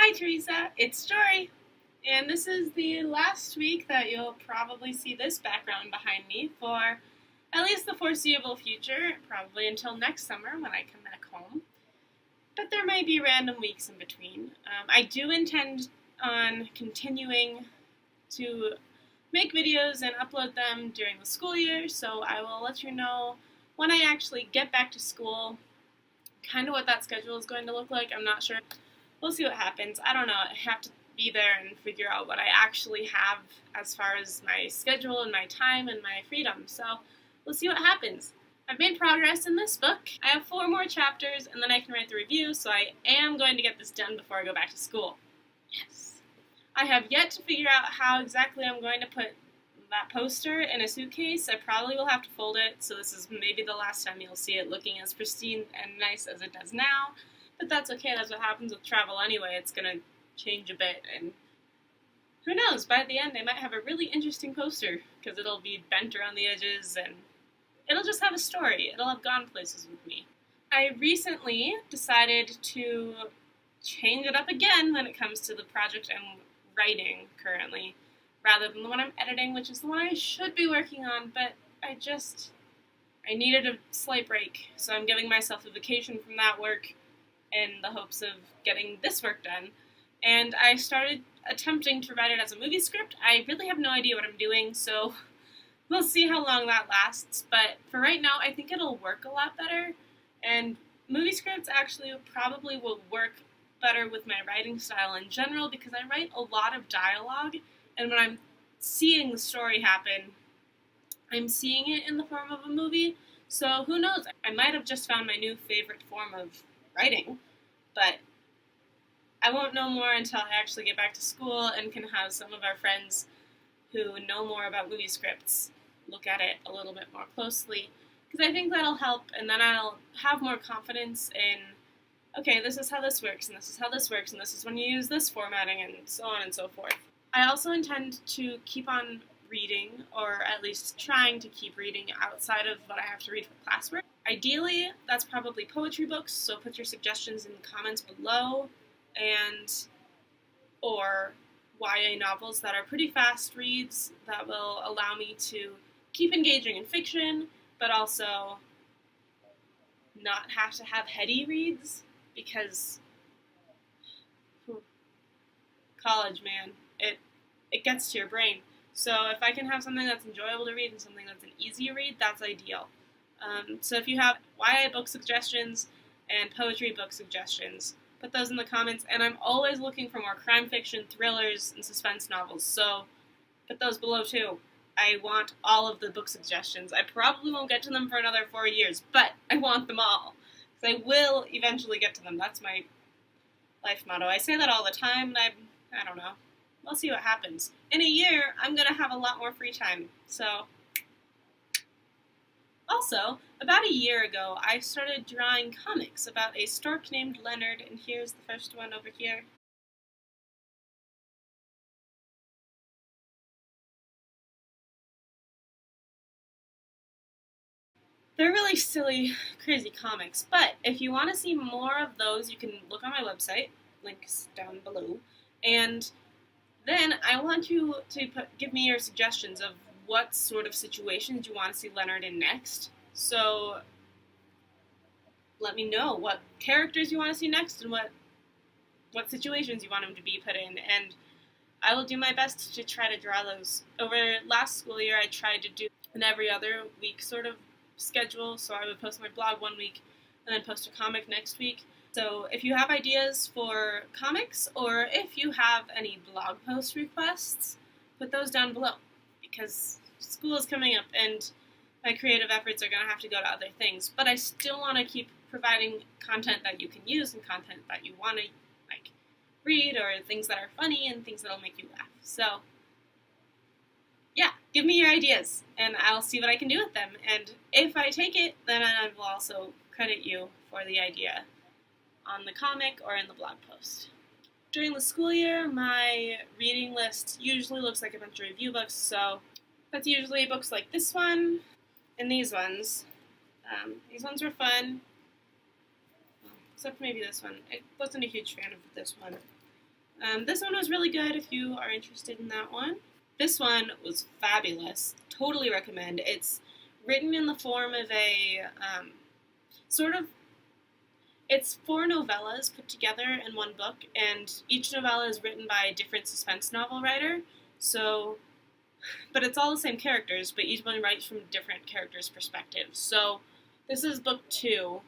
Hi Teresa, it's Jory, and this is the last week that you'll probably see this background behind me for at least the foreseeable future, probably until next summer when I come back home. But there may be random weeks in between. I do intend on continuing to make videos and upload them during the school year, so I will let you know when I actually get back to school, kind of what that schedule is going to look like. I'm not sure. We'll see what happens. I don't know. I have to be there and figure out what I actually have as far as my schedule and my time and my freedom. So we'll see what happens. I've made progress in this book. I have 4 more chapters and then I can write the review, so I am going to get this done before I go back to school. Yes. I have yet to figure out how exactly I'm going to put that poster in a suitcase. I probably will have to fold it, so this is maybe the last time you'll see it looking as pristine and nice as it does now. But that's okay, that's what happens with travel anyway. It's going to change a bit, and who knows, by the end I might have a really interesting poster, because it'll be bent around the edges, and it'll just have a story. It'll have gone places with me. I recently decided to change it up again when it comes to the project I'm writing currently, rather than the one I'm editing, which is the one I should be working on, but I needed a slight break, so I'm giving myself a vacation from that work in the hopes of getting this work done. And I started attempting to write it as a movie script. I really have no idea what I'm doing, so we'll see how long that lasts. But for right now, I think it'll work a lot better. And movie scripts actually probably will work better with my writing style in general, because I write a lot of dialogue, and when I'm seeing the story happen, I'm seeing it in the form of a movie. So who knows? I might have just found my new favorite form of writing, but I won't know more until I actually get back to school and can have some of our friends who know more about movie scripts look at it a little bit more closely, because I think that'll help, and then I'll have more confidence in, okay, this is how this works, and this is how this works, and this is when you use this formatting, and so on and so forth. I also intend to keep on reading, or at least trying to keep reading outside of what I have to read for classwork. Ideally, that's probably poetry books, so put your suggestions in the comments below, or YA novels that are pretty fast reads that will allow me to keep engaging in fiction, but also not have to have heady reads, because college, man, it gets to your brain. So if I can have something that's enjoyable to read and something that's an easy read, that's ideal. So if you have YA book suggestions and poetry book suggestions, put those in the comments. And I'm always looking for more crime fiction, thrillers, and suspense novels, so put those below too. I want all of the book suggestions. I probably won't get to them for another 4 years, but I want them all, because I will eventually get to them. That's my life motto. I say that all the time, and I don't know. We'll see what happens. In a year, I'm going to have a lot more free time, so. Also, about a year ago, I started drawing comics about a stork named Leonard, and here's the first one over here. They're really silly, crazy comics, but if you want to see more of those, you can look on my website, links down below, and then I want you to give me your suggestions of what sort of situations you want to see Leonard in next. So let me know what characters you want to see next and what situations you want him to be put in, and I will do my best to try to draw those. Over last school year, I tried to do an every other week sort of schedule, so I would post my blog one week and then post a comic next week. So if you have ideas for comics, or if you have any blog post requests, put those down below, because school is coming up and my creative efforts are going to have to go to other things, but I still want to keep providing content that you can use and content that you want to read, or things that are funny and things that'll make you laugh. So yeah, give me your ideas and I'll see what I can do with them, and if I take it, then I will also credit you for the idea on the comic or in the blog post. During the school year, my reading list usually looks like a bunch of review books, so that's usually books like this one and these ones. These ones were fun, except maybe this one. I wasn't a huge fan of this one. This one was really good if you are interested in that one. This one was fabulous. Totally recommend. It's written in the form of a sort of. It's 4 novellas put together in one book, and each novella is written by a different suspense novel writer. So, but it's all the same characters, but each one writes from different characters' perspectives. So, this is book 2.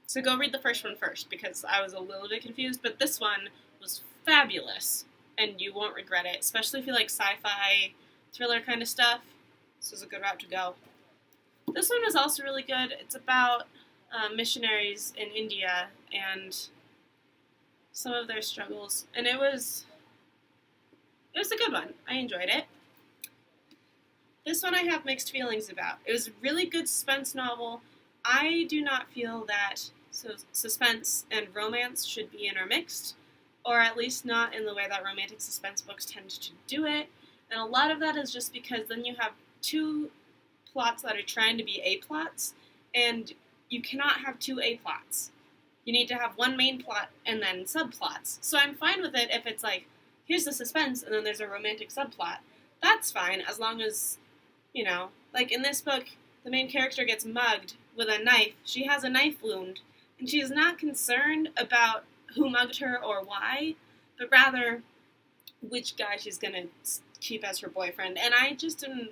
So go read the first one first, because I was a little bit confused, but this one was fabulous, and you won't regret it, especially if you like sci-fi, thriller kind of stuff. This is a good route to go. This one was also really good. It's about missionaries in India and some of their struggles, and it was a good one. I enjoyed it. This one I have mixed feelings about. It was a really good suspense novel. I do not feel that suspense and romance should be intermixed, or at least not in the way that romantic suspense books tend to do it. And a lot of that is just because then you have 2 plots that are trying to be A plots, and you cannot have 2 A plots. You need to have one main plot and then subplots. So I'm fine with it if it's like, here's the suspense and then there's a romantic subplot. That's fine, as long as, like in this book, the main character gets mugged with a knife. She has a knife wound, and she is not concerned about who mugged her or why, but rather which guy she's going to keep as her boyfriend. And I just didn't,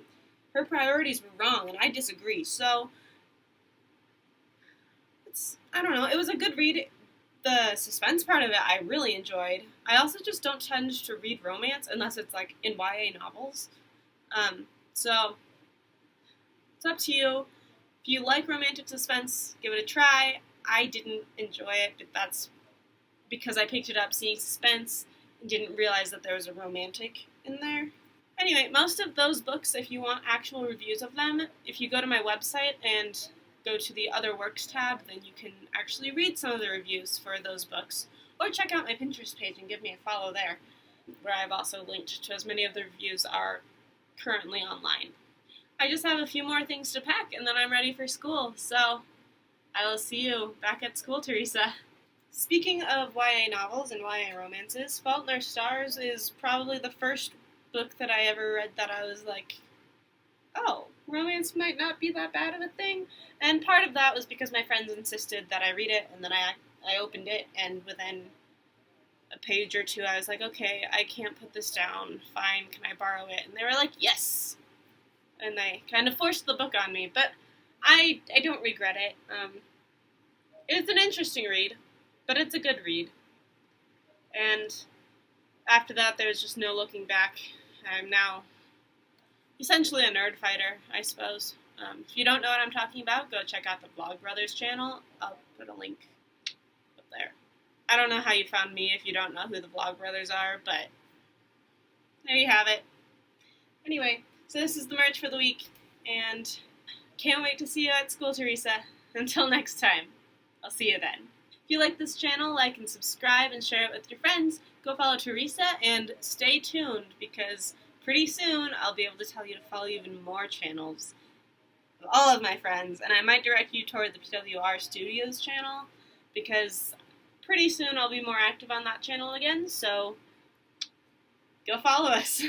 her priorities were wrong, and I disagree. So, I don't know, it was a good read. The suspense part of it I really enjoyed. I also just don't tend to read romance unless it's like in YA novels. So, it's up to you. If you like romantic suspense, give it a try. I didn't enjoy it, but that's because I picked it up seeing suspense and didn't realize that there was a romantic in there. Anyway, most of those books, if you want actual reviews of them, if you go to my website and go to the Other Works tab, then you can actually read some of the reviews for those books. Or check out my Pinterest page and give me a follow there, where I've also linked to as many of the reviews are currently online. I just have a few more things to pack, and then I'm ready for school, so I will see you back at school, Teresa. Speaking of YA novels and YA romances, Fault in Our Stars is probably the first book that I ever read that I was like, oh, romance might not be that bad of a thing. And part of that was because my friends insisted that I read it, and then I opened it, and within a page or 2, I was like, okay, I can't put this down. Fine, can I borrow it? And they were like, yes! And they kind of forced the book on me, but I don't regret it. It's an interesting read, but it's a good read. And after that, there's just no looking back. I'm now essentially a nerd fighter, I suppose. If you don't know what I'm talking about, go check out the Vlog Brothers channel. I'll put a link up there. I don't know how you found me if you don't know who the Vlog Brothers are, but there you have it. Anyway, so this is the merch for the week, and can't wait to see you at school, Teresa. Until next time, I'll see you then. If you like this channel, like and subscribe and share it with your friends. Go follow Teresa, and stay tuned, because pretty soon I'll be able to tell you to follow even more channels of all of my friends, and I might direct you toward the PWR Studios channel, because pretty soon I'll be more active on that channel again, so go follow us.